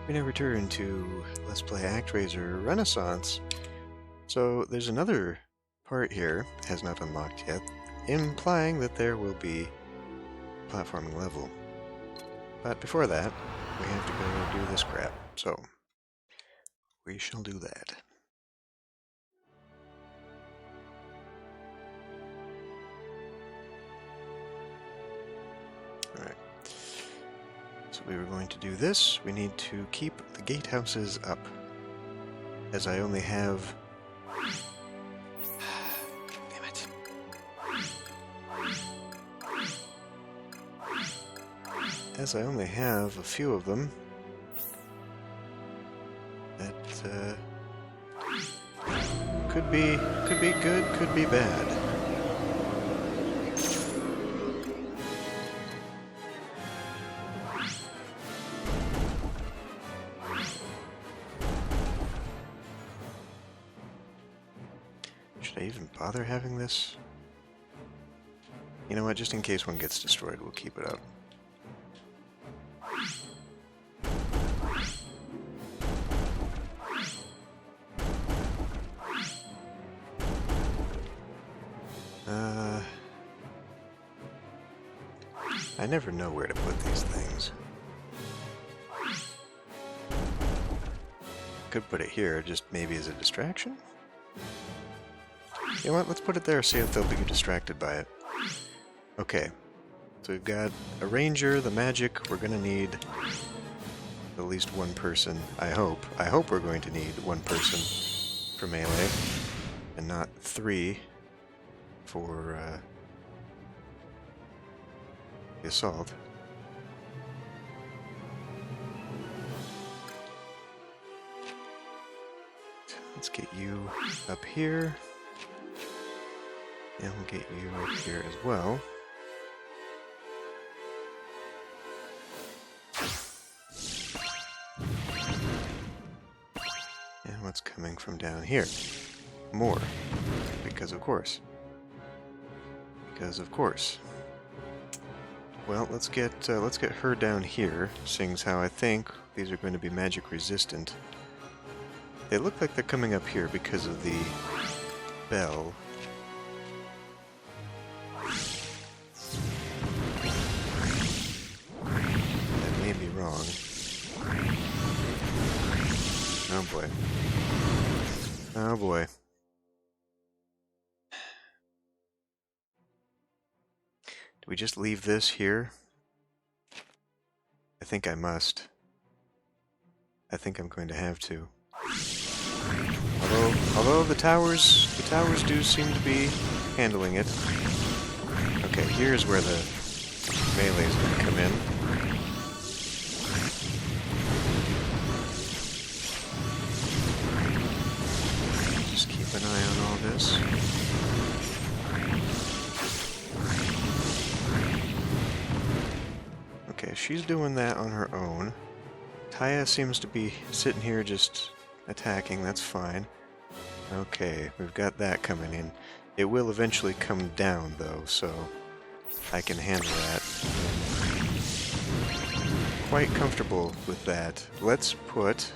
We now return to Let's Play Actraiser Renaissance. So there's another part here, has not unlocked yet, implying that there will be a platforming level. But before that, we have to go do this crap, so we shall do that. Alright. So we were going to do this. We need to keep the gatehouses up, as I only have... Damn it. As I only have a few of them, that could be good, could be bad. Should I even bother having this? You know what, just in case one gets destroyed, we'll keep it up. I never know where to put these things. Could put it here, just maybe as a distraction? You know what, let's put it there, see if they'll be distracted by it. Okay, so we've got a ranger, the magic, we're gonna need at least one person, I hope. I hope we're going to need one person for melee, and not three for the assault. Let's get you up here. And we'll get you up here as well. And what's coming from down here? More. Because of course. Because of course. Well, let's get her down here, seeing as how I think these are going to be magic resistant. They look like they're coming up here because of the bell. That may be wrong. Oh boy. Oh boy. Do we just leave this here? I think I must. I think I'm going to have to. Although the towers do seem to be handling it. Okay, here's where the melee is going to come in. Just keep an eye on all this. Okay, she's doing that on her own. Taya seems to be sitting here just attacking, that's fine. Okay, we've got that coming in. It will eventually come down, though, so I can handle that. Quite comfortable with that. Let's put...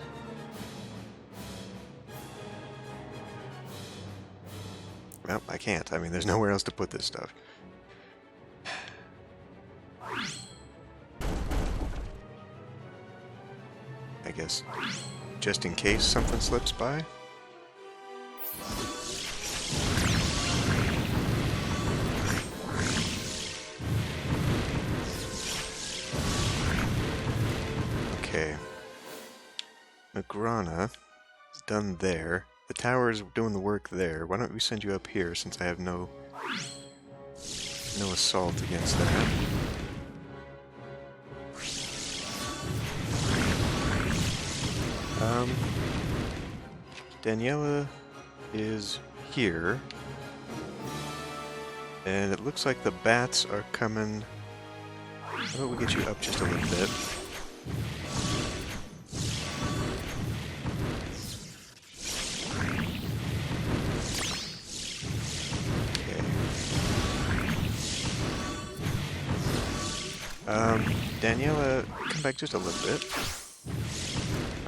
Well, I can't. I mean, there's nowhere else to put this stuff. I guess, just in case something slips by. Okay. Magrana is done there. The tower's doing the work there. Why don't we send you up here, since I have no assault against that. Daniela is here, and it looks like the bats are coming. How about we get you up just a little bit? Okay. Daniela, come back just a little bit.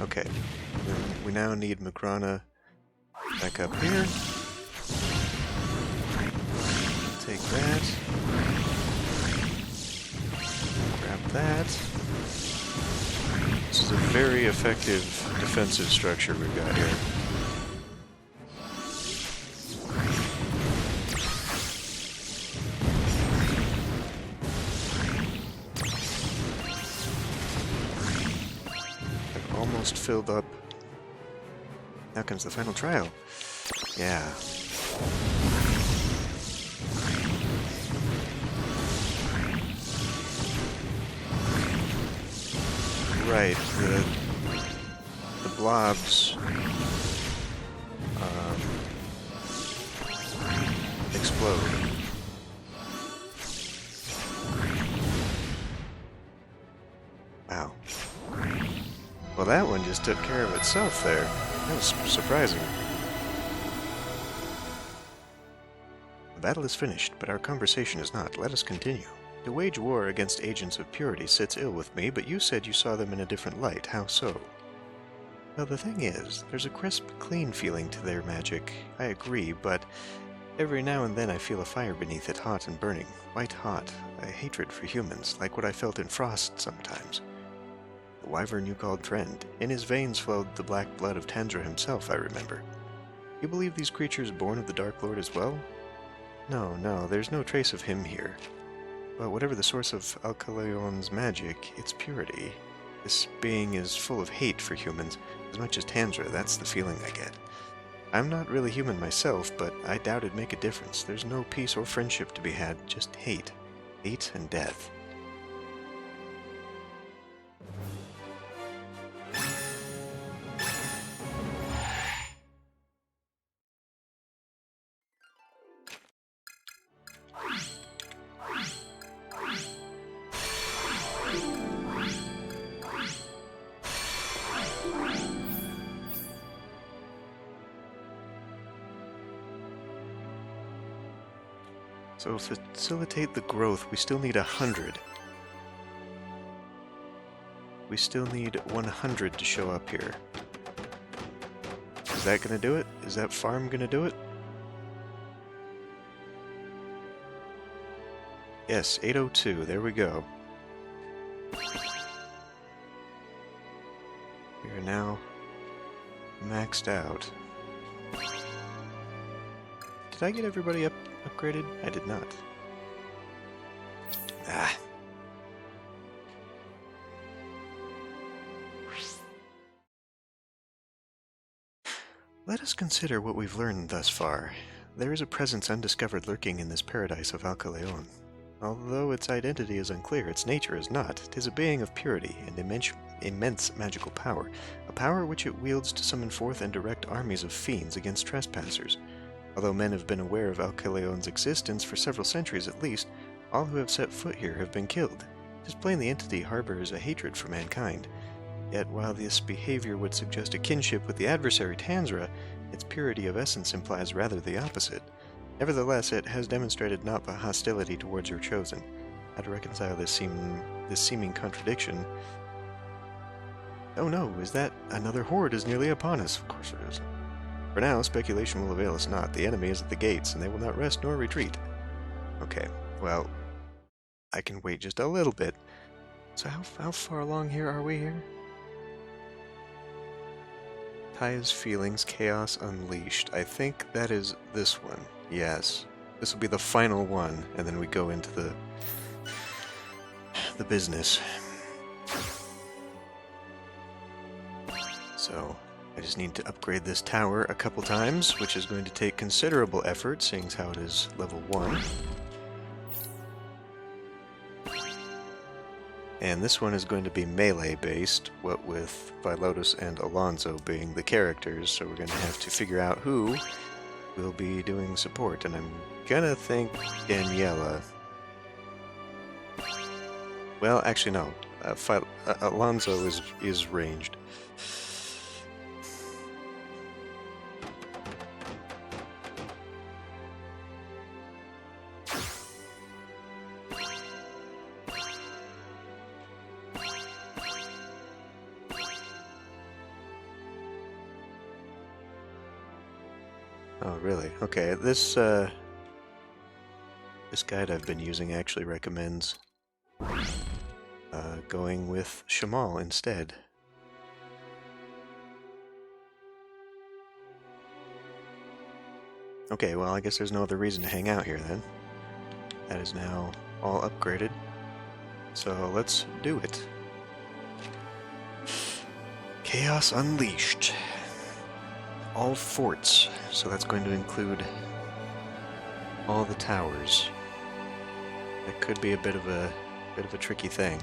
Okay. Then we now need Magrana back up here. Take that. Grab that. This is a very effective defensive structure we've got here. I've almost filled up. Now comes the final trial. Yeah. Right, the blobs explode. Wow. Well, that one just took care of itself there. That was surprising. The battle is finished, but our conversation is not. Let us continue. To wage war against agents of purity sits ill with me, but you said you saw them in a different light. How so? Well, the thing is, there's a crisp, clean feeling to their magic. I agree, but every now and then I feel a fire beneath it, hot and burning. White hot. A hatred for humans, like what I felt in Frost sometimes. The wyvern you called friend. In his veins flowed the black blood of Tanjiro himself, I remember. You believe these creatures born of the Dark Lord as well? No, there's no trace of him here. But whatever the source of Alcaleon's magic, it's purity. This being is full of hate for humans, as much as Tanjiro, that's the feeling I get. I'm not really human myself, but I doubt it'd make a difference. There's no peace or friendship to be had, just hate. Hate and death. So to facilitate the growth, we still need 100. We still need 100 to show up here. Is that gonna do it? Is that farm gonna do it? Yes, 802, there we go. We are now maxed out. Did I get everybody upgraded? I did not. Ah. Let us consider what we've learned thus far. There is a presence undiscovered lurking in this paradise of Alcaleon. Although its identity is unclear, its nature is not. 'Tis a being of purity and immense magical power, a power which it wields to summon forth and direct armies of fiends against trespassers. Although men have been aware of Alcaleon's existence for several centuries at least, all who have set foot here have been killed. It is plain the entity harbors a hatred for mankind. Yet while this behavior would suggest a kinship with the adversary Tanjiro, its purity of essence implies rather the opposite. Nevertheless, it has demonstrated not but hostility towards your chosen. How to reconcile this seeming contradiction? Oh no, is that another horde is nearly upon us? Of course it is. For now, speculation will avail us not. The enemy is at the gates, and they will not rest nor retreat. Okay, well, I can wait just a little bit. So how far along here are we here? Kaya's Feelings, Chaos Unleashed. I think that is this one. Yes. This will be the final one, and then we go into the business. So, I just need to upgrade this tower a couple times, which is going to take considerable effort, seeing as how it is level 1. And this one is going to be melee-based, what with Vilotus and Alonso being the characters, so we're going to have to figure out who will be doing support, and I'm gonna think Daniela. Well, actually no, Alonso is ranged. Oh, really? Okay, this guide I've been using actually recommends going with Shamal instead. Okay, well, I guess there's no other reason to hang out here then. That is now all upgraded. So let's do it. Chaos Unleashed. All forts. So that's going to include all the towers. That could be a bit of a tricky thing.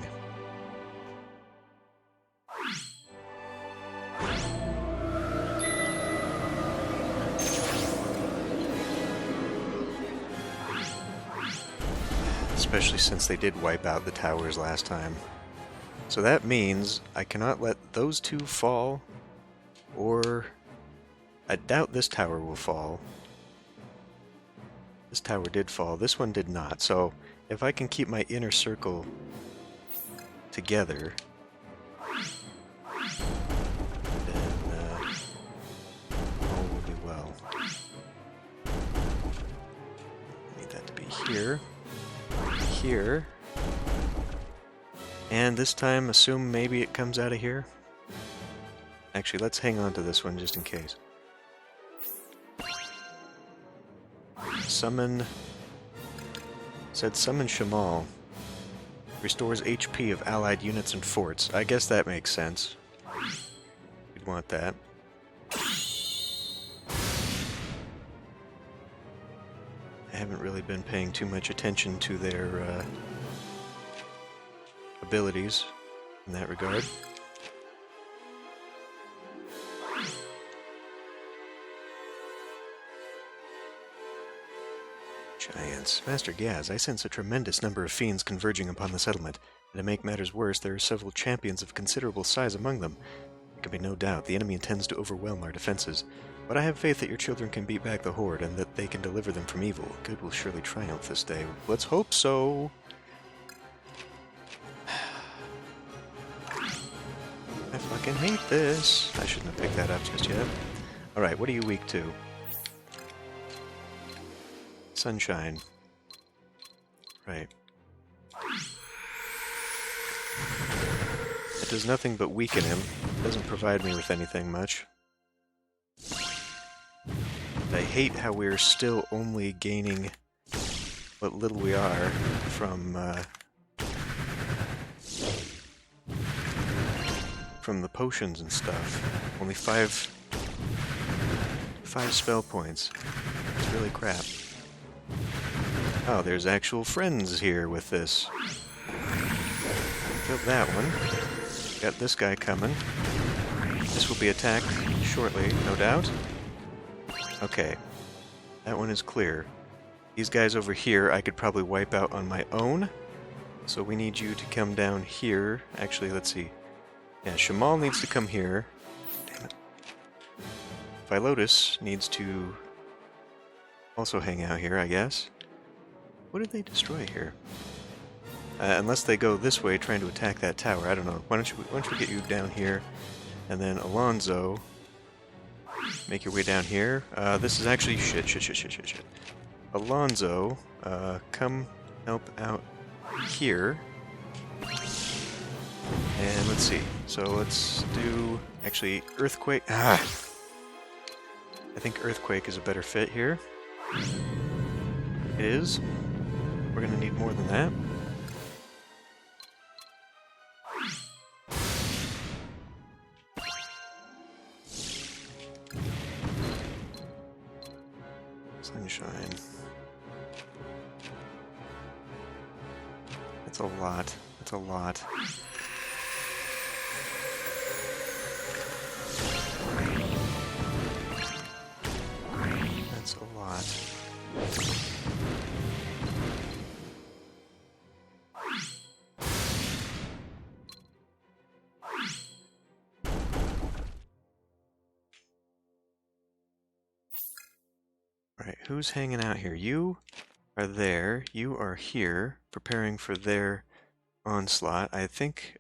Especially since they did wipe out the towers last time. So that means I cannot let those two fall, or I doubt this tower will fall. This tower did fall, this one did not, so if I can keep my inner circle together, then all will be well. I need that to be here, here, and this time assume maybe it comes out of here. Actually, let's hang on to this one just in case. Summon... said summon Shamal. Restores HP of allied units and forts. I guess that makes sense. We'd want that. I haven't really been paying too much attention to their abilities in that regard. Giants. Master Gaz, I sense a tremendous number of fiends converging upon the settlement, and to make matters worse, there are several champions of considerable size among them. There can be no doubt the enemy intends to overwhelm our defenses, but I have faith that your children can beat back the Horde, and that they can deliver them from evil. Good will surely triumph this day. Let's hope so! I fucking hate this! I shouldn't have picked that up just yet. Alright, what are you weak to? Sunshine. Right. It does nothing but weaken him. It doesn't provide me with anything much. I hate how we're still only gaining what little we are from the potions and stuff. Only five spell points. It's really crap. Oh, there's actual friends here with this. Killed that one. Got this guy coming. This will be attacked shortly, no doubt. Okay. That one is clear. These guys over here I could probably wipe out on my own. So we need you to come down here. Actually, let's see. Yeah, Shamal needs to come here. Damn it. Philotus needs to also hang out here, I guess. What did they destroy here? Unless they go this way trying to attack that tower. I don't know. Why don't we get you down here? And then Alonzo, make your way down here. This is actually shit. Alonzo, come help out here. And let's see. So let's do, actually, Earthquake. I think Earthquake is a better fit here. It is. We're going to need more than that. Sunshine. That's a lot. That's a lot. That's a lot. Right, who's hanging out here? You are there. You are here, preparing for their onslaught. I think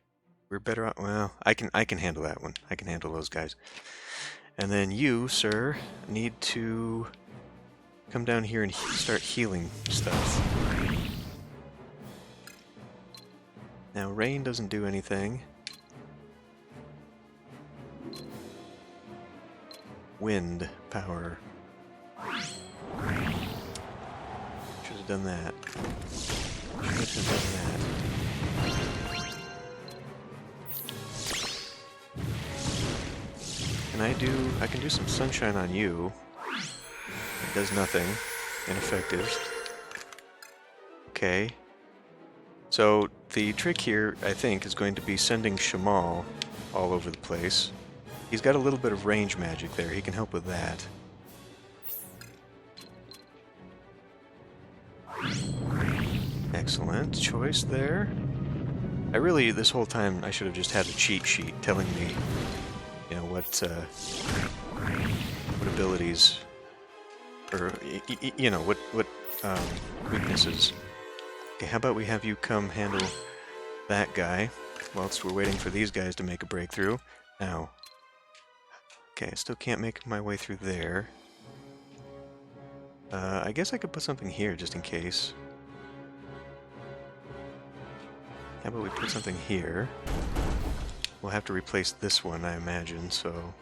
we're better off. Well, I can handle that one. I can handle those guys. And then you, sir, need to come down here and start healing stuff. Now, rain doesn't do anything. Wind power. Should have done that. Should have done that. I can do some sunshine on you. It does nothing. Ineffective. Okay. So, the trick here, I think, is going to be sending Shamal all over the place. He's got a little bit of range magic there. He can help with that. Excellent choice there. This whole time, I should have just had a cheat sheet telling me, you know, what abilities, or, you know, what weaknesses. Okay, how about we have you come handle that guy, whilst we're waiting for these guys to make a breakthrough. Now, okay, I still can't make my way through there. I guess I could put something here, just in case. How about we put something here? We'll have to replace this one, I imagine, so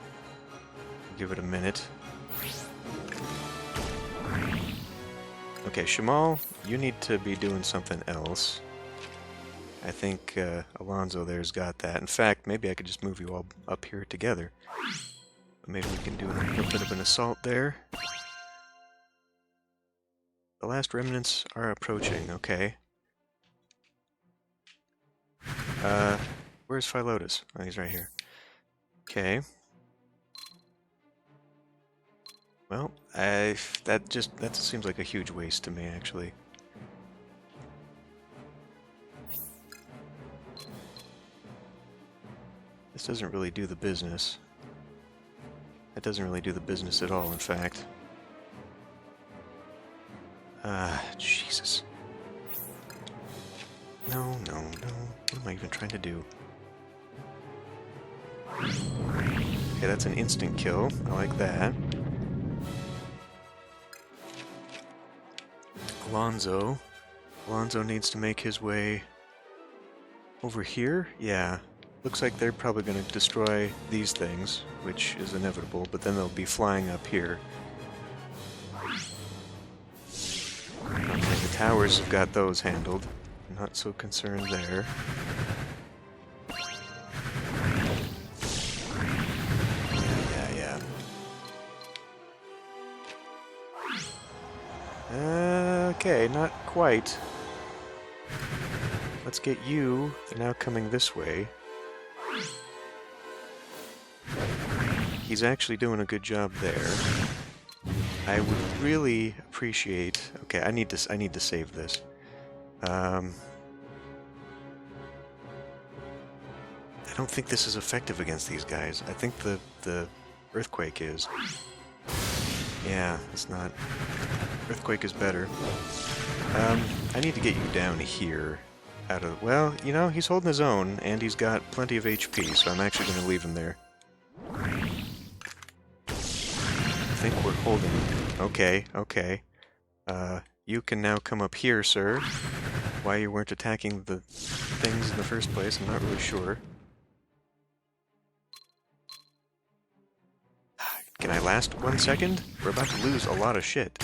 give it a minute. Okay, Shamal, you need to be doing something else. I think Alonzo there's got that. In fact, maybe I could just move you all up here together. But maybe we can do a little bit of an assault there. The last remnants are approaching, okay. Where's Philotus? Oh, he's right here. Okay. Well, that seems like a huge waste to me, actually. This doesn't really do the business. That doesn't really do the business at all, in fact. Jesus. No. What am I even trying to do? Okay, that's an instant kill. I like that. Alonzo. Alonzo needs to make his way over here? Yeah. Looks like they're probably going to destroy these things, which is inevitable, but then they'll be flying up here. Okay, the towers have got those handled. I'm not so concerned there. Yeah. Okay, not quite. Let's get you. They're now coming this way. He's actually doing a good job there. I would really appreciate... Okay, I need to save this. I don't think this is effective against these guys. I think the earthquake is. Yeah, it's not. Earthquake is better. I need to get you down here. Well, you know, he's holding his own, and he's got plenty of HP, so I'm actually going to leave him there. I think we're holding. Okay. You can now come up here, sir. Why you weren't attacking the things in the first place, I'm not really sure. Can I last 1 second? We're about to lose a lot of shit.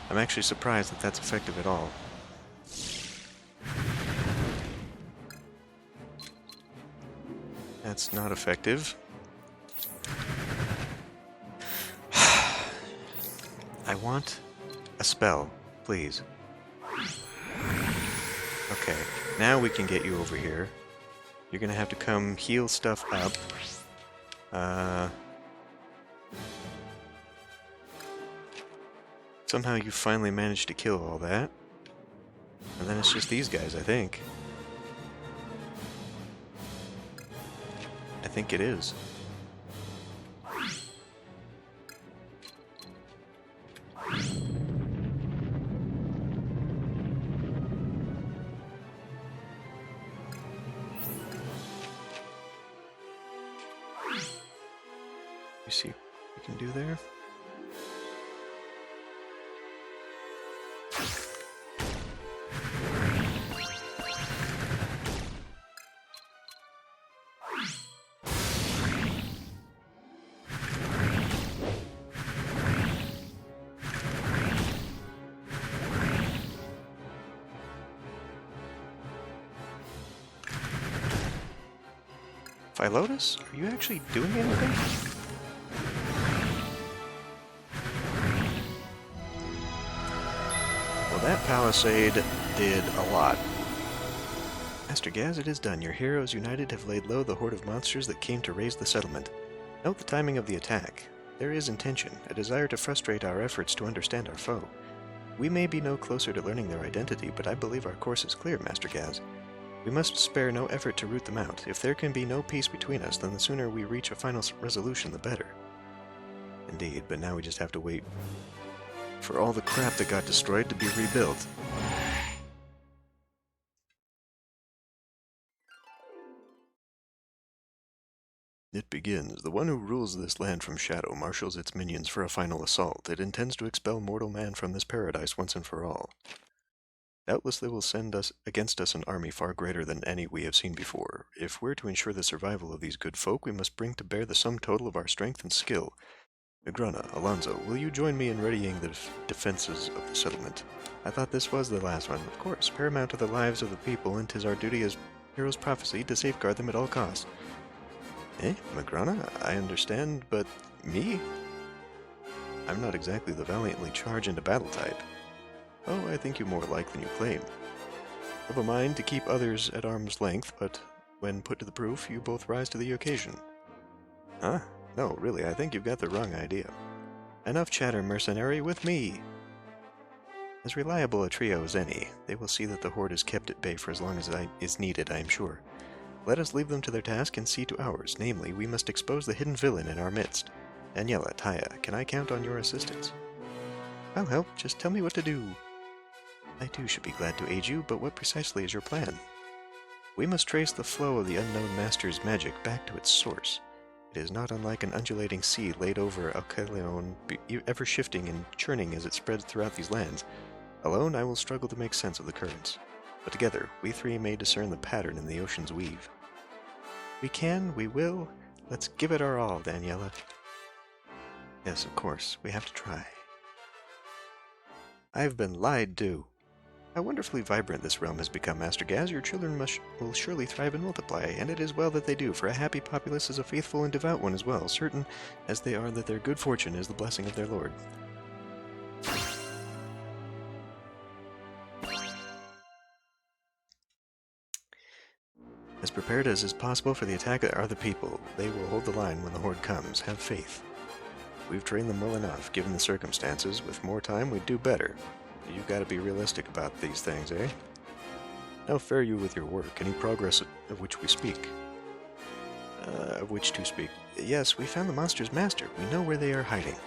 I'm actually surprised that that's effective at all. That's not effective. I want a spell, please. Okay, now we can get you over here. You're gonna have to come heal stuff up. Somehow you finally managed to kill all that. And then it's just these guys, I think. I think it is. you see what we can do there? Philotus, are you actually doing anything? Well, that palisade did a lot. Master Gaz, it is done. Your heroes united have laid low the horde of monsters that came to raise the settlement. Note the timing of the attack. There is intention, a desire to frustrate our efforts to understand our foe. We may be no closer to learning their identity, but I believe our course is clear, Master Gaz. We must spare no effort to root them out. If there can be no peace between us, then the sooner we reach a final resolution, the better. Indeed, but now we just have to wait for all the crap that got destroyed to be rebuilt. It begins. The one who rules this land from shadow marshals its minions for a final assault. It intends to expel mortal man from this paradise once and for all. Doubtless they will send against us an army far greater than any we have seen before. If we're to ensure the survival of these good folk, we must bring to bear the sum total of our strength and skill. Negrana, Alonso, will you join me in readying the defenses of the settlement? I thought this was the last one. Of course, paramount to the lives of the people, and 'tis our duty as hero's prophecy to safeguard them at all costs. Negrana, I understand, but me? I'm not exactly the valiantly charge into battle type. Oh, I think you more like than you claim. Have a mind to keep others at arm's length, but when put to the proof, you both rise to the occasion. Huh? No, really, I think you've got the wrong idea. Enough chatter, mercenary, with me! As reliable a trio as any, they will see that the horde is kept at bay for as long as is needed, I am sure. Let us leave them to their task and see to ours, namely, we must expose the hidden villain in our midst. Daniela, Taya, can I count on your assistance? I'll help, just tell me what to do. I too should be glad to aid you, but what precisely is your plan? We must trace the flow of the unknown master's magic back to its source. It is not unlike an undulating sea laid over Alcaleon, ever shifting and churning as it spreads throughout these lands. Alone, I will struggle to make sense of the currents, but together, we three may discern the pattern in the ocean's weave. We can, we will. Let's give it our all, Daniela. Yes, of course, we have to try. I've been lied to. How wonderfully vibrant this realm has become, Master Gaz. Your children will surely thrive and multiply, and it is well that they do, for a happy populace is a faithful and devout one as well, certain as they are that their good fortune is the blessing of their lord. As prepared as is possible for the attack are the people. They will hold the line when the horde comes. Have faith. We've trained them well enough, given the circumstances. With more time, we'd do better. You've got to be realistic about these things, eh? How fare you with your work? Any progress of which we speak? Of which to speak? Yes, we found the monster's master. We know where they are hiding.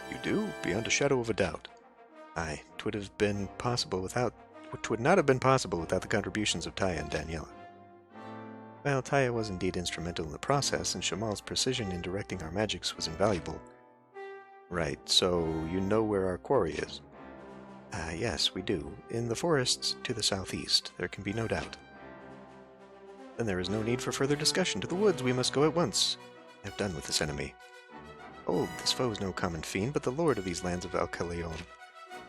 You do? Beyond a shadow of a doubt. Aye, 'twould not have been possible without the contributions of Taya and Daniela. Well, Taya was indeed instrumental in the process, and Shamal's precision in directing our magics was invaluable. Right, so you know where our quarry is? Yes, we do. In the forests to the southeast. There can be no doubt. Then there is no need for further discussion. To the woods we must go at once. I have done with this enemy. Old, this foe is no common fiend, but the lord of these lands of Alcaleon.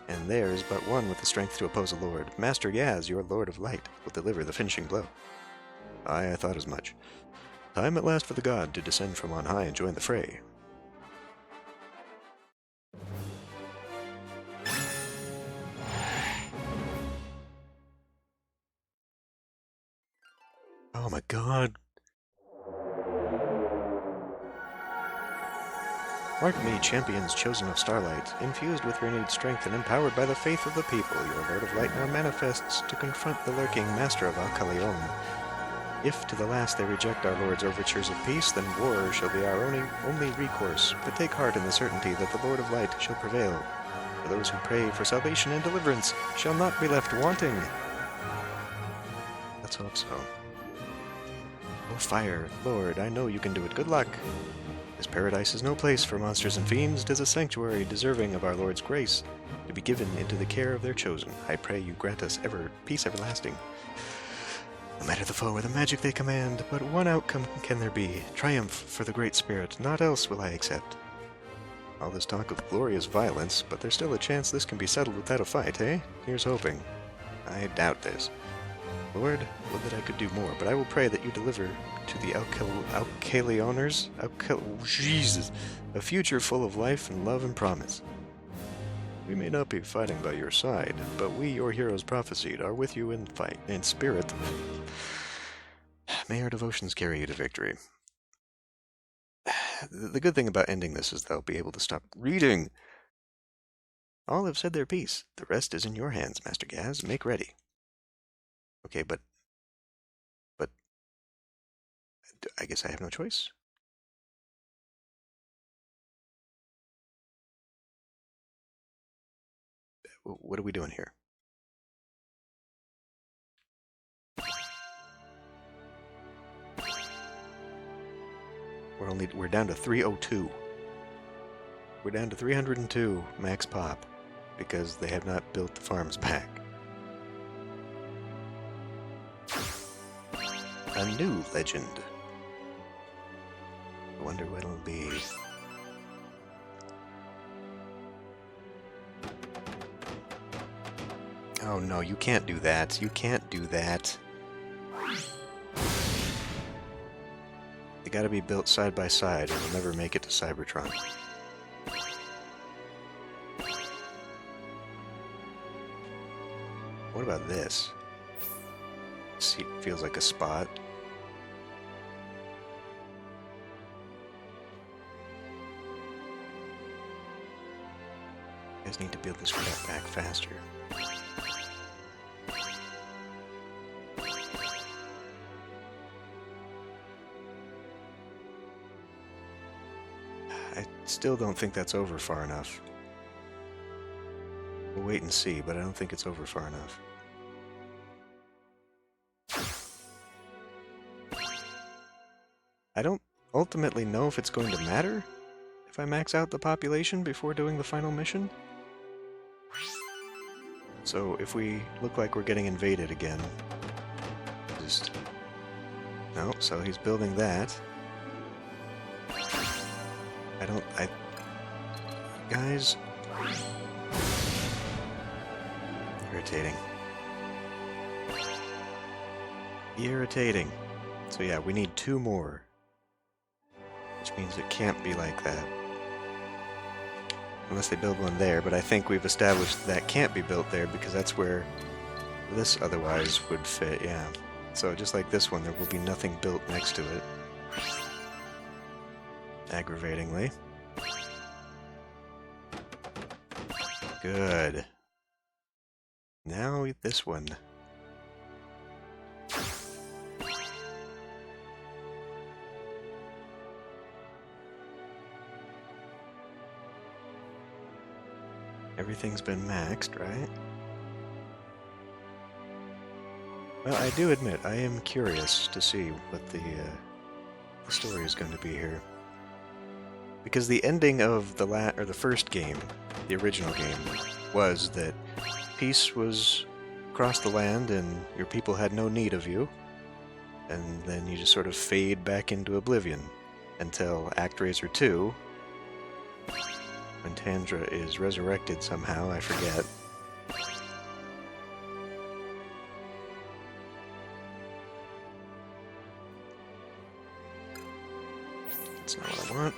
And there is but one with the strength to oppose a lord. Master Yaz, your lord of light, will deliver the finishing blow. Aye, I thought as much. Time at last for the god to descend from on high and join the fray. Oh my god. Mark me, champions chosen of starlight, infused with renewed strength and empowered by the faith of the people, your Lord of Light now manifests to confront the lurking master of Alcaleon. If to the last they reject our Lord's overtures of peace, then war shall be our only recourse, but take heart in the certainty that the Lord of Light shall prevail. For those who pray for salvation and deliverance shall not be left wanting. Let's hope so. Oh, fire, Lord, I know you can do it. Good luck. This paradise is no place for monsters and fiends. 'Tis a sanctuary deserving of our Lord's grace, to be given into the care of their chosen. I pray you grant us peace everlasting. No matter the foe or the magic they command, but one outcome can there be, triumph for the Great Spirit, naught else will I accept. All this talk of glorious violence, but there's still a chance this can be settled without a fight, eh? Here's hoping. I doubt this. Lord, would that I could do more, but I will pray that you deliver to the Alcalioners, Jesus, a future full of life and love and promise. We may not be fighting by your side, but we, your heroes prophesied, are with you in fight, in spirit. May our devotions carry you to victory. The good thing about ending this is they'll be able to stop reading. All have said their piece. The rest is in your hands, Master Gaz. Make ready. Okay, but I guess I have no choice. What are we doing here? We're down to 302. We're down to 302 max pop because they have not built the farms back. A new legend. I wonder what it'll be. Oh no, you can't do that. You can't do that. They gotta be built side by side or they'll never make it to Cybertron. What about this? See, feels like a spot. You guys need to build this crap back faster. I still don't think that's over far enough. We'll wait and see, but I don't think it's over far enough. I don't ultimately know if it's going to matter if I max out the population before doing the final mission. So if we look like we're getting invaded again, just... No, so he's building that. Guys... Irritating. Irritating. So yeah, we need 2 more. Which means it can't be like that. Unless they build one there, but I think we've established that can't be built there because that's where this otherwise would fit, yeah. So just like this one, there will be nothing built next to it. Aggravatingly. Good. Now this one. Everything's been maxed, right? Well, I do admit, I am curious to see what the story is going to be here. Because the ending of the first game, the original game, was that peace was across the land and your people had no need of you, and then you just sort of fade back into oblivion until Actraiser 2, when Tandra is resurrected somehow, I forget. That's not what I want.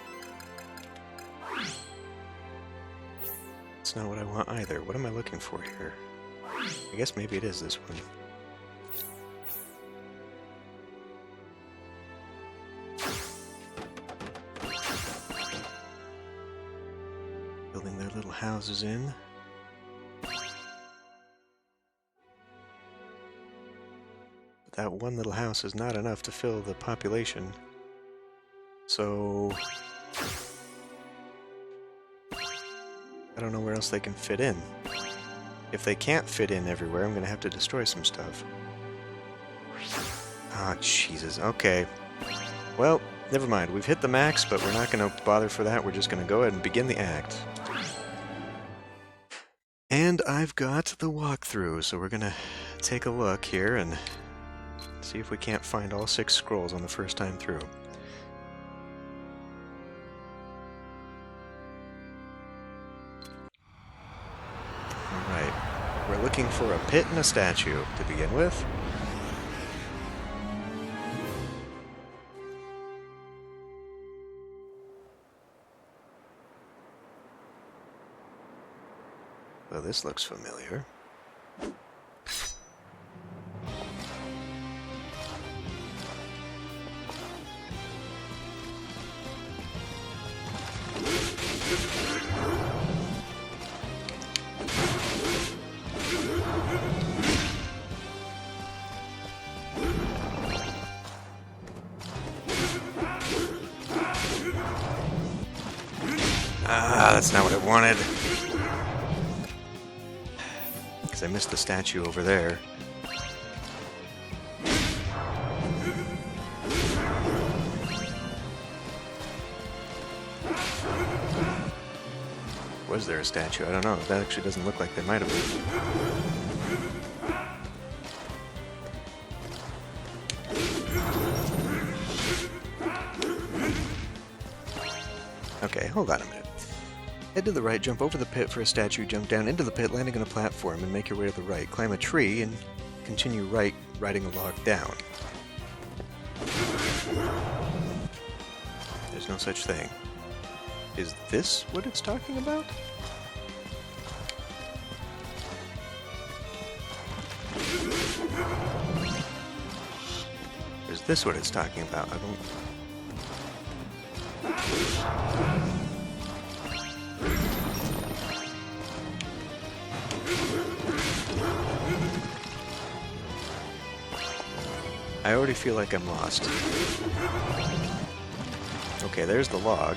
That's not what I want either. What am I looking for here? I guess maybe it is this one. Building their little houses in. But that one little house is not enough to fill the population. So... I don't know where else they can fit in. If they can't fit in everywhere, I'm going to have to destroy some stuff. Ah, Jesus. Okay. Well, Never mind, we've hit the max, but we're not going to bother for that. We're just going to go ahead and begin the act. And I've got the walkthrough, so we're going to take a look here and see if we can't find all 6 scrolls on the first time through. Alright, we're looking for a pit and a statue to begin with. Well, this looks familiar. Ah, that's not what I wanted. Because I missed the statue over there. Was there a statue? I don't know. That actually doesn't look like there might have been. Okay, hold on a minute. Head to the right, jump over the pit for a statue, jump down into the pit, landing on a platform, and make your way to the right. Climb a tree, and continue right, riding a log down. There's no such thing. Is this what it's talking about? Is this what it's talking about? I don't... I already feel like I'm lost. Okay, there's the log.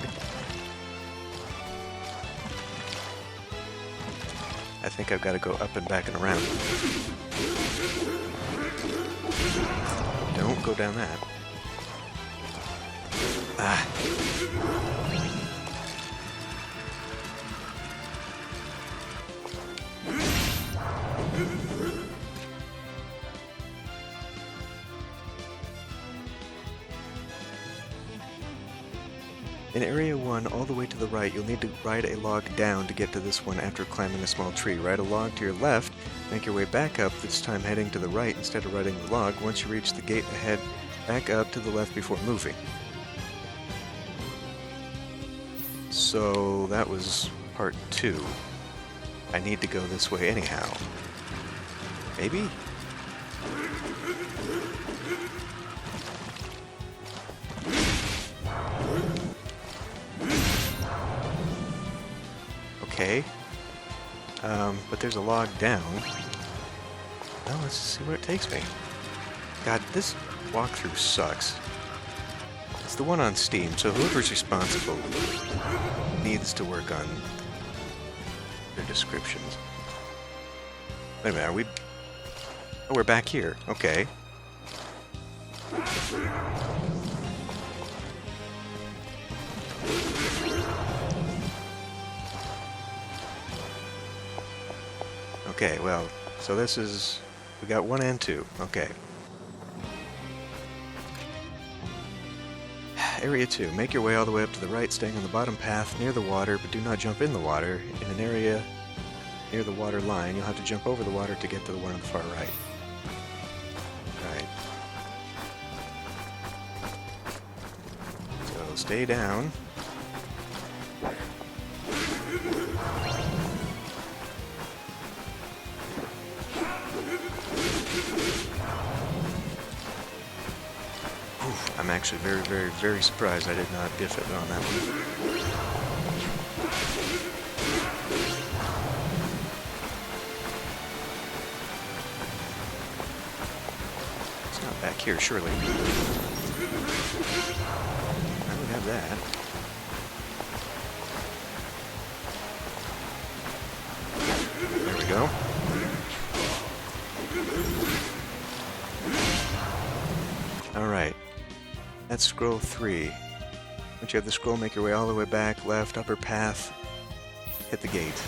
I think I've got to go up and back and around. Don't go down that. Ah. In Area 1, all the way to the right, you'll need to ride a log down to get to this one after climbing a small tree. Ride a log to your left, make your way back up, this time heading to the right instead of riding the log. Once you reach the gate ahead, back up to the left before moving. So that was part 2. I need to go this way anyhow. Maybe? Okay. But there's a log down. Well, let's see where it takes me. God, this walkthrough sucks. It's the one on Steam, so whoever's responsible needs to work on their descriptions. Wait a minute, are we... Oh, we're back here. Okay. Okay, well, so this is... We got 1 and 2. Okay. Area 2. Make your way all the way up to the right, staying on the bottom path near the water, but do not jump in the water. In an area near the water line, you'll have to jump over the water to get to the one on the far right. Right. So stay down. I'm actually very surprised I did not diff it on that one. It's not back here, surely. I don't have that. There we go. Alright. That's scroll 3. Once you have the scroll, make your way all the way back, left, upper path, hit the gate.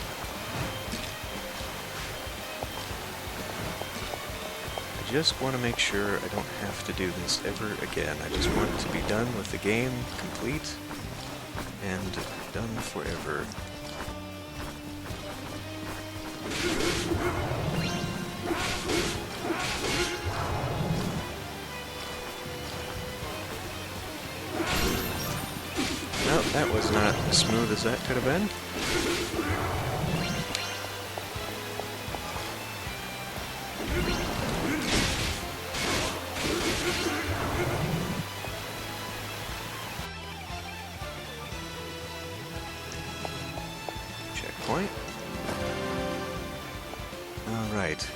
I just want to make sure I don't have to do this ever again. I just want to be done with the game, complete, and done forever. No, that was not as smooth as that could have been. Checkpoint. Alright.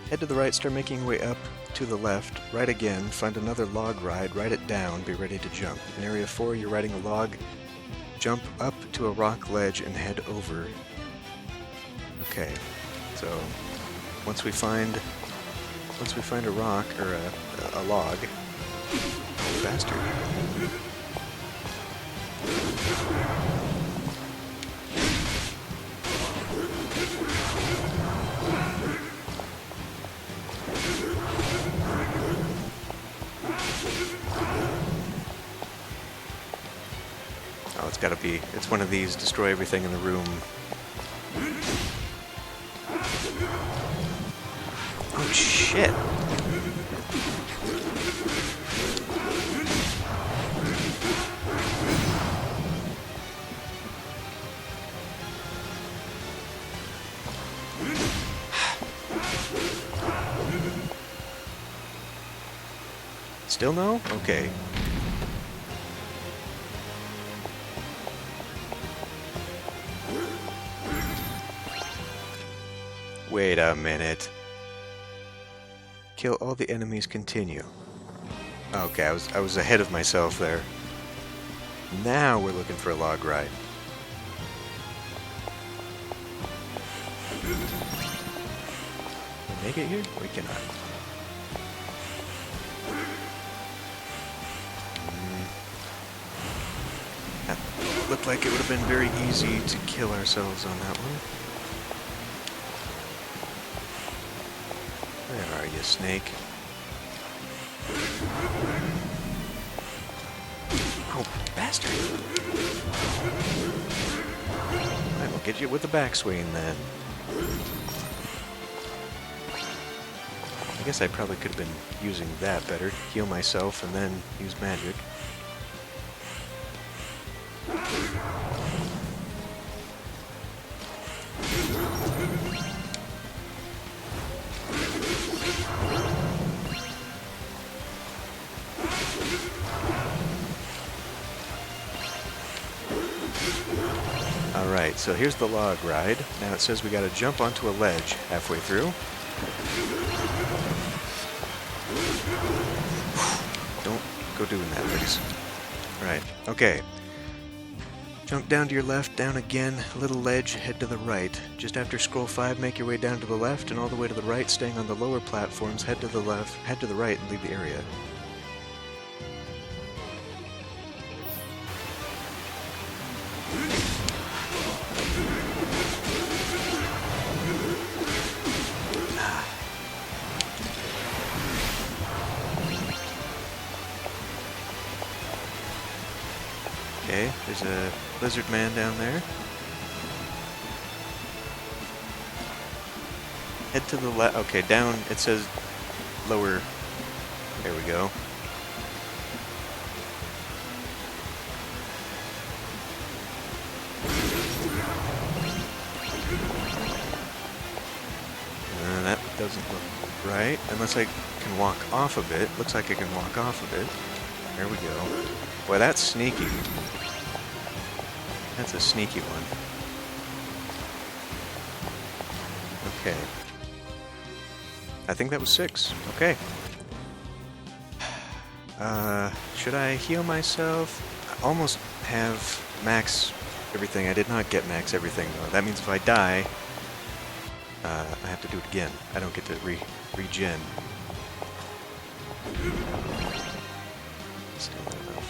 Head to the right, start making your way up to the left, right again, find another log ride, ride it down, be ready to jump. In Area 4, you're riding a log, jump up to a rock ledge and head over. Okay, so once we find a rock, or a log, oh, bastard. Oh, it's gotta be, it's one of these, destroy everything in the room. Oh shit! Still no? Okay. Wait a minute. Kill all the enemies, continue. Okay, I was ahead of myself there. Now we're looking for a log ride. Can we make it here? We cannot. That looked like it would have been very easy to kill ourselves on that one. Where are you, snake? Oh, bastard! I will get you with the backswing then. I guess I probably could have been using that better. Heal myself and then use magic. Alright, so here's the log ride. Now it says we gotta jump onto a ledge halfway through. Don't go doing that, please. Alright, okay. Jump down to your left, down again, a little ledge, head to the right. Just after scroll 5, make your way down to the left and all the way to the right, staying on the lower platforms, head to the left, head to the right, and leave the area. Okay, there's a lizard man down there. Head to the left. Okay, down. It says lower. There we go. That doesn't look right. Unless I can walk off of it. Looks like I can walk off of it. There we go. Boy, that's sneaky. That's a sneaky one. Okay. I think that was 6. Okay. Should I heal myself? I almost have max everything. I did not get max everything, though. That means if I die, I have to do it again. I don't get to regen. Still not enough.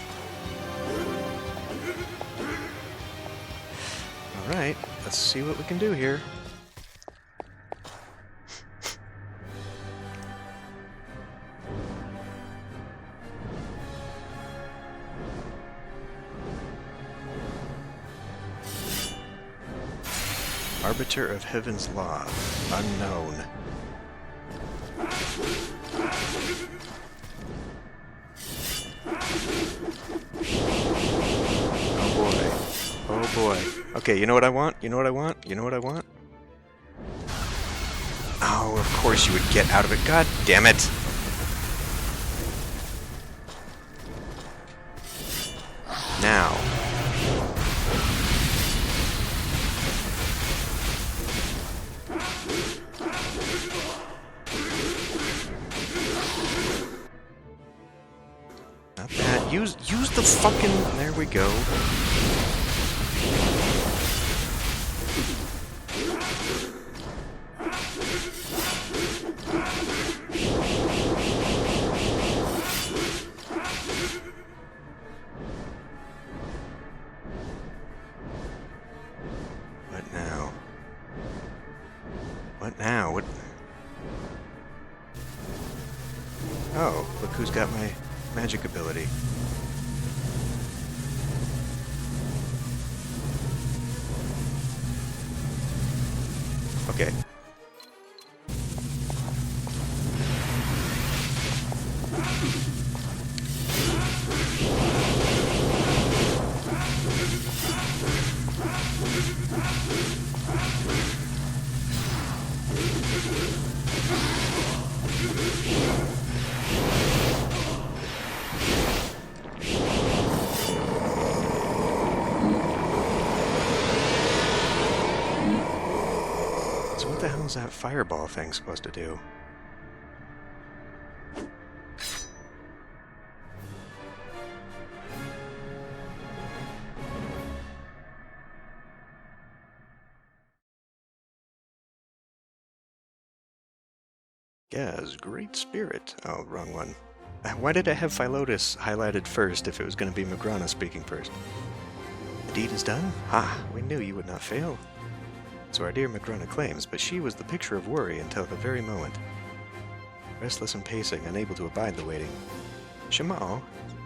Alright, let's see what we can do here. Arbiter of Heaven's Law. Unknown. Oh boy. Oh boy. Okay, you know what I want? You know what I want? You know what I want? Oh, of course you would get out of it. God damn it. Now. Not that. Use the fucking... There we go. What now? What now? What? Oh, look who's got my magic ability. Okay. So what the hell is that fireball thing supposed to do? Gaz, great spirit. Oh, wrong one. Why did I have Philotus highlighted first if it was going to be Magrana speaking first? The deed is done? Ha! We knew you would not fail. So our dear Magrana claims, but she was the picture of worry until the very moment. Restless and pacing, unable to abide the waiting. Shamal,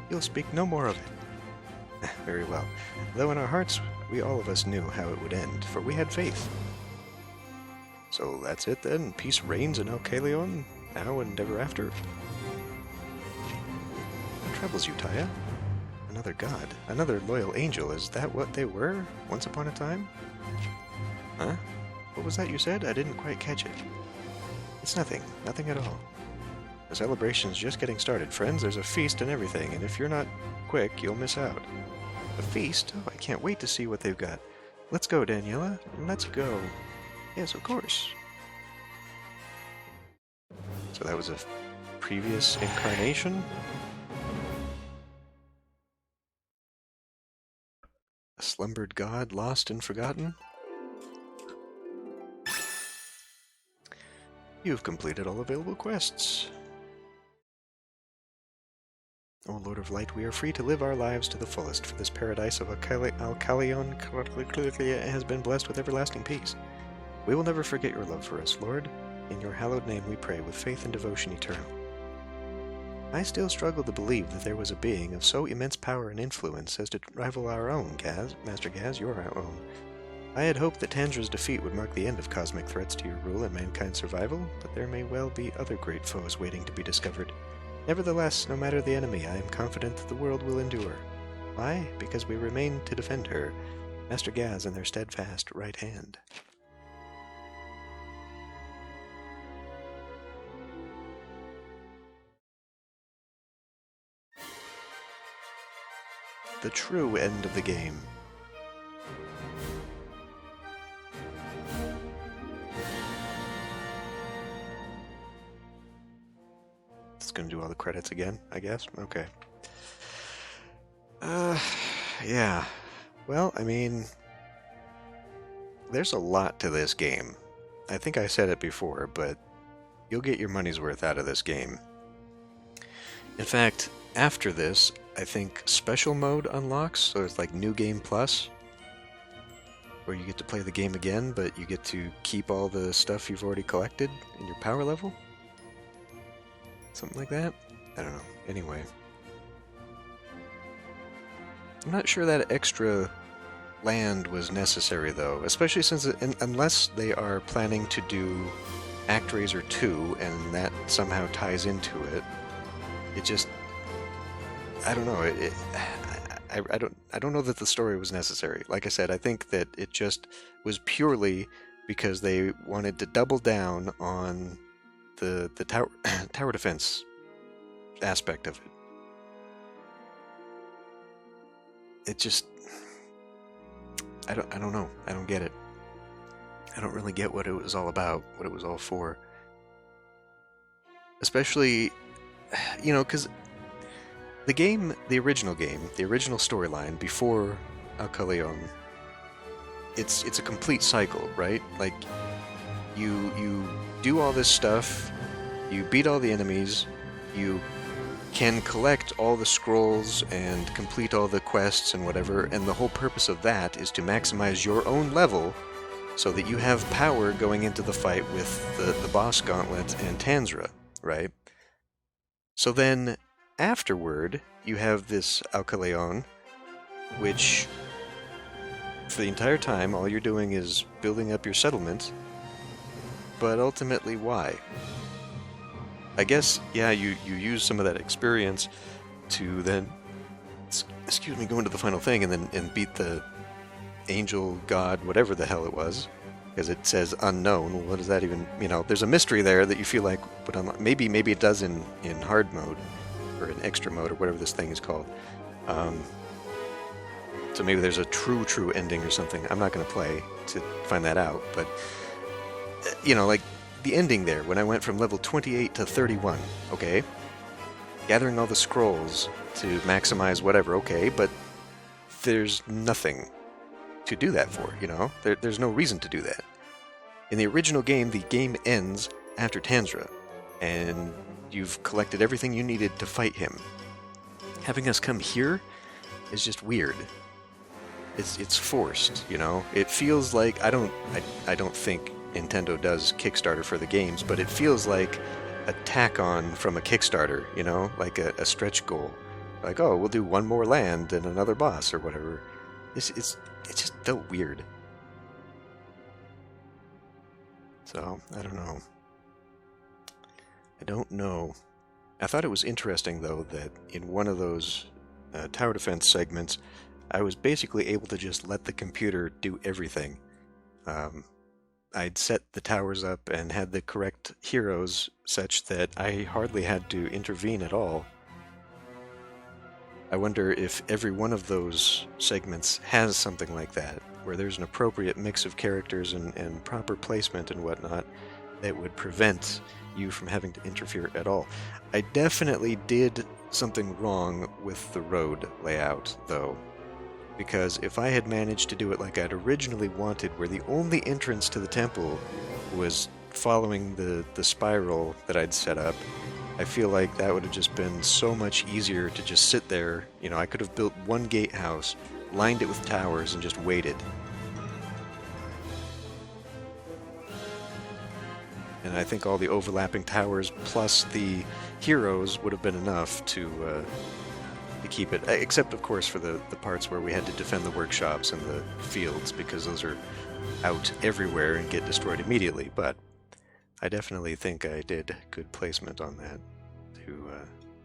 you'll speak no more of it. Very well. Though in our hearts, we all of us knew how it would end, for we had faith. So that's it then. Peace reigns in Alcalion, now and ever after. What troubles you, Taya? Another god, another loyal angel. Is that what they were, once upon a time? Huh? What was that you said? I didn't quite catch it. It's nothing. Nothing at all. The celebration's just getting started, friends. There's a feast and everything, and if you're not quick, you'll miss out. A feast? Oh, I can't wait to see what they've got. Let's go, Daniela. Let's go. Yes, of course. So that was a previous incarnation? A slumbered god, lost and forgotten? You've completed all available quests. O Lord of Light, we are free to live our lives to the fullest, for this paradise of Alcalion has been blessed with everlasting peace. We will never forget your love for us, Lord. In your hallowed name we pray with faith and devotion eternal. I still struggle to believe that there was a being of so immense power and influence as to rival our own, Master Gaz, your own. I had hoped that Tandra's defeat would mark the end of cosmic threats to your rule and mankind's survival, but there may well be other great foes waiting to be discovered. Nevertheless, no matter the enemy, I am confident that the world will endure. Why? Because we remain to defend her, Master Gaz and their steadfast right hand. The true end of the game. It's gonna do all the credits again, I guess? Okay. Yeah. Well, I mean, there's a lot to this game. I think I said it before, but you'll get your money's worth out of this game. In fact, after this, I think special mode unlocks, so it's like New Game Plus, where you get to play the game again, but you get to keep all the stuff you've already collected in your power level? Something like that? I don't know. Anyway. I'm not sure that extra land was necessary, though, especially since, unless they are planning to do Actraiser 2, and that somehow ties into it, it just... I don't know. I don't know that the story was necessary. Like I said, I think that it just was purely because they wanted to double down on the tower defense aspect of it. It just... I don't know. I don't get it. I don't really get what it was all about, what it was all for. Especially, you know, because the game, the original storyline before Alcaleon, it's a complete cycle, right? Like, you do all this stuff, you beat all the enemies, you can collect all the scrolls and complete all the quests and whatever, and the whole purpose of that is to maximize your own level so that you have power going into the fight with the boss gauntlet and Tanzra, right? So then, afterward, you have this Alcaleon, which, for the entire time, all you're doing is building up your settlement, but ultimately, why? I guess, yeah, you use some of that experience to then, excuse me, go into the final thing and beat the angel, god, whatever the hell it was, because it says unknown. Well, what does that even, you know, there's a mystery there that you feel like would unlock. Maybe it does in hard mode, or in extra mode, or whatever this thing is called. So maybe there's a true ending or something. I'm not going to play to find that out, but, you know, like, the ending there, when I went from level 28 to 31, okay? Gathering all the scrolls to maximize whatever, okay, but there's nothing to do that for, you know? There's no reason to do that. In the original game, the game ends after Tanzra, and you've collected everything you needed to fight him. Having us come here is just weird. It's forced, you know? It feels like, I don't think Nintendo does Kickstarter for the games, but it feels like a tack-on from a Kickstarter, you know, like a stretch goal. Like, oh, we'll do one more land and another boss or whatever. It just felt weird. So, I don't know. I thought it was interesting, though, that in one of those tower defense segments, I was basically able to just let the computer do everything. I'd set the towers up and had the correct heroes such that I hardly had to intervene at all. I wonder if every one of those segments has something like that, where there's an appropriate mix of characters and proper placement and whatnot that would prevent you from having to interfere at all. I definitely did something wrong with the road layout, though. Because if I had managed to do it like I'd originally wanted, where the only entrance to the temple was following the spiral that I'd set up, I feel like that would have just been so much easier to just sit there. You know, I could have built one gatehouse, lined it with towers, and just waited. And I think all the overlapping towers plus the heroes would have been enough to keep it, except of course for the parts where we had to defend the workshops and the fields, because those are out everywhere and get destroyed immediately. But I definitely think I did good placement on that to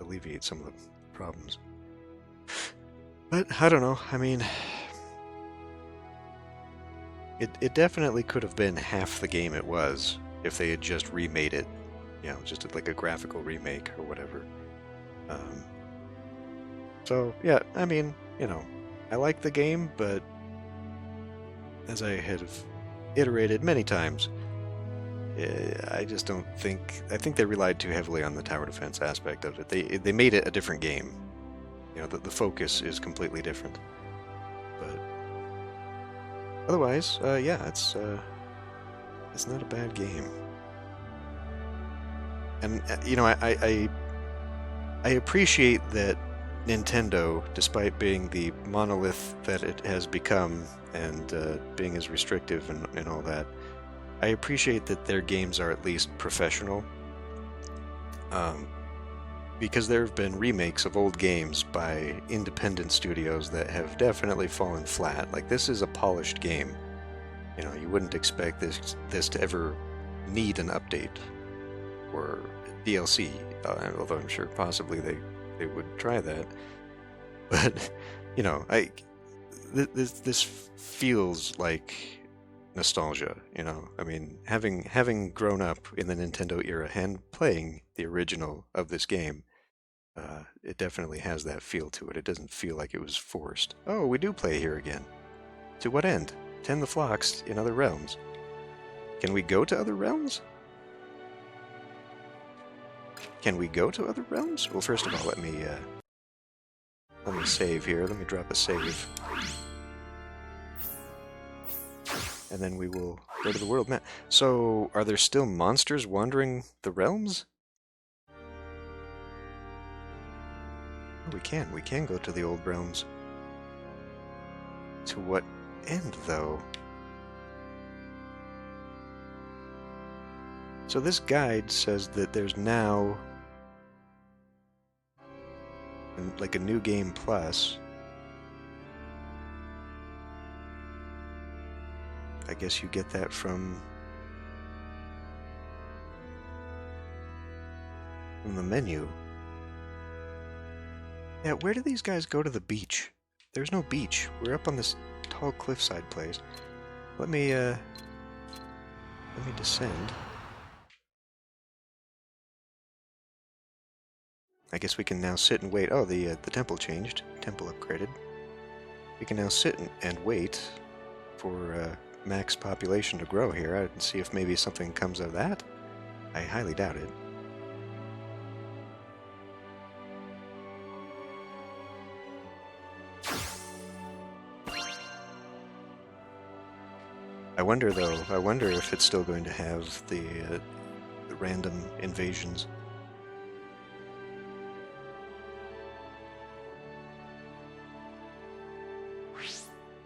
alleviate some of the problems. But I don't know, I mean, it definitely could have been half the game it was if they had just remade it, you know, just like a graphical remake or whatever. So, yeah, I mean, you know, I like the game, but as I have iterated many times, I just don't think... I think they relied too heavily on the tower defense aspect of it. They made it a different game. You know, the focus is completely different. But otherwise, yeah, it's not a bad game. And, you know, I I appreciate that Nintendo, despite being the monolith that it has become and being as restrictive and all that, I appreciate that their games are at least professional. Because there have been remakes of old games by independent studios that have definitely fallen flat. Like, this is a polished game. You know, you wouldn't expect this to ever need an update or DLC, although I'm sure possibly they would try that. But, you know, this feels like nostalgia, you know. I mean, having grown up in the Nintendo era and playing the original of this game, it definitely has that feel to it. It doesn't feel like it was forced. Oh, we do play here again. To what end? Tend the flocks in other realms. Can we go to other realms? Can we go to other realms? Well, first of all, let me save here. Let me drop a save. And then we will go to the world map. So, are there still monsters wandering the realms? Oh, we can go to the old realms. To what end, though? So this guide says that there's now like a new game plus. I guess you get that from the menu. Yeah, where do these guys go to the beach? There's no beach. We're up on this tall cliffside place. Let me descend. I guess we can now sit and wait. Oh, the temple changed. Temple upgraded. We can now sit and wait for max population to grow here and see if maybe something comes of that. I highly doubt it. I wonder if it's still going to have the random invasions.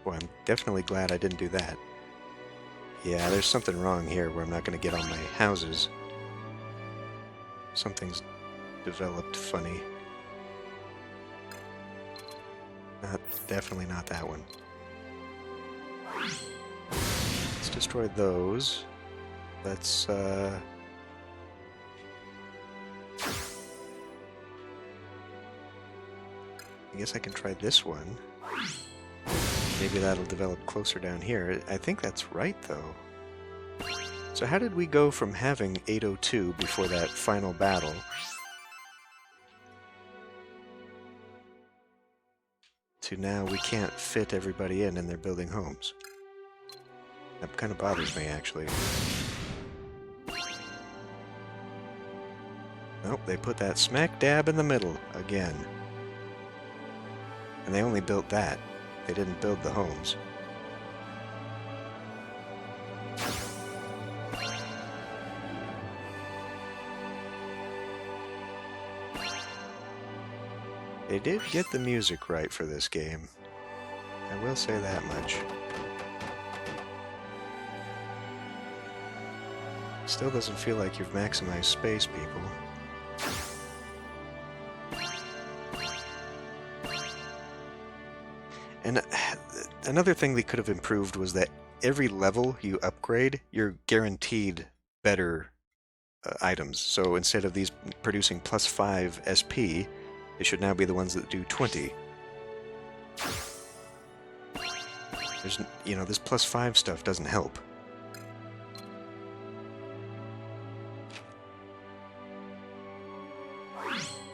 Well, I'm definitely glad I didn't do that. Yeah, there's something wrong here where I'm not going to get all my houses. Something's developed funny. Definitely not that one. Let's destroy those. Let's, I guess I can try this one. Maybe that'll develop closer down here. I think that's right, though. So how did we go from having 802 before that final battle to now we can't fit everybody in and they're building homes? That kind of bothers me, actually. Nope, they put that smack dab in the middle again. And they only built that. They didn't build the homes. They did get the music right for this game. I will say that much. Still doesn't feel like you've maximized space, people. And another thing they could have improved was that every level you upgrade, you're guaranteed better items. So instead of these producing plus 5 SP, they should now be the ones that do 20. There's, you know, this plus 5 stuff doesn't help.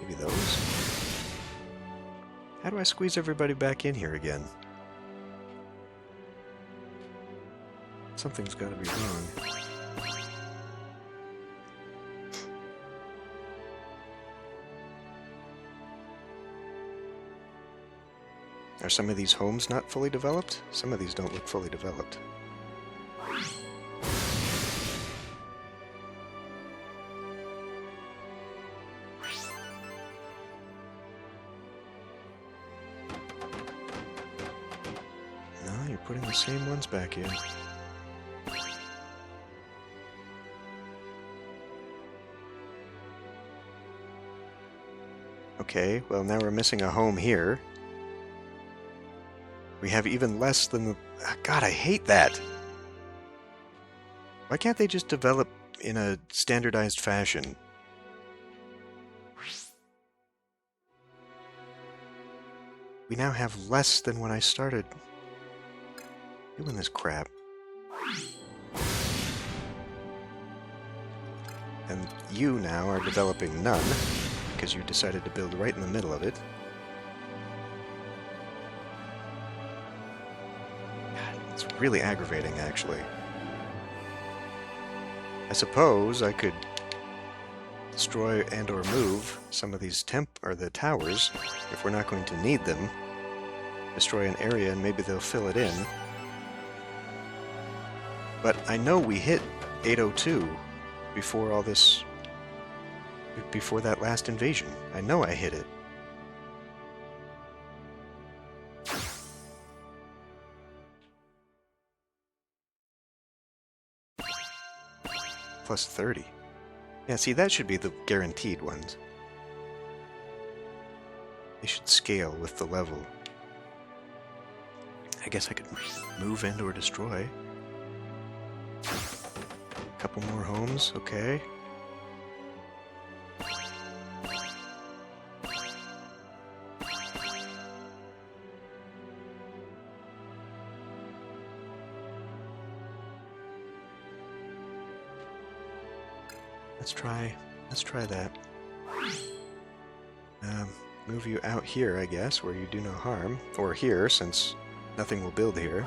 Maybe those. How do I squeeze everybody back in here again? Something's got to be wrong. Are some of these homes not fully developed? Some of these don't look fully developed. putting the same ones back in. Okay, well now we're missing a home here. We have even less than the... God, I hate that! Why can't they just develop in a standardized fashion? We now have less than when I started doing this crap. And you now are developing none, because you decided to build right in the middle of it. God, it's really aggravating, actually. I suppose I could destroy and or move some of these the towers, if we're not going to need them. Destroy an area and maybe they'll fill it in. But I know we hit 802 before all this... before that last invasion. I know I hit it. Plus 30. Yeah, see, that should be the guaranteed ones. They should scale with the level. I guess I could move and or destroy. Couple more homes, okay. Let's try that. Move you out here, I guess, where you do no harm. Or here, since nothing will build here.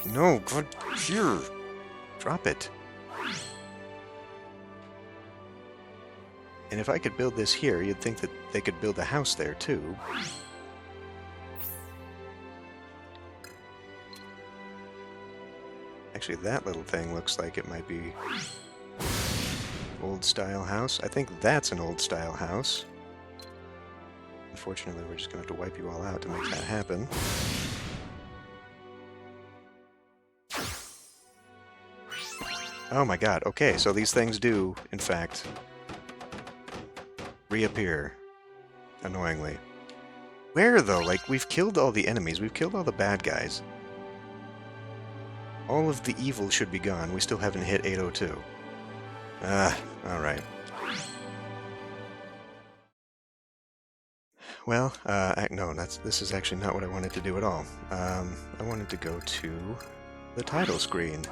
No, God, here! Drop it. And if I could build this here, you'd think that they could build a house there, too. Actually, that little thing looks like it might be old-style house. I think that's an old-style house. Unfortunately, we're just going to have to wipe you all out to make that happen. Oh my god, okay, so these things do, in fact, reappear. Annoyingly. Where, though? Like, we've killed all the enemies, we've killed all the bad guys. All of the evil should be gone. We still haven't hit 802. Alright. Well, no, this is actually not what I wanted to do at all. I wanted to go to the title screen.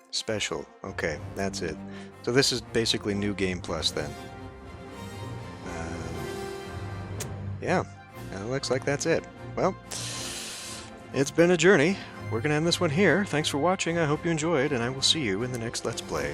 Special. Okay, that's it. So this is basically New Game Plus, then. Yeah, looks like that's it. Well, it's been a journey. We're going to end this one here. Thanks for watching, I hope you enjoyed, and I will see you in the next Let's Play.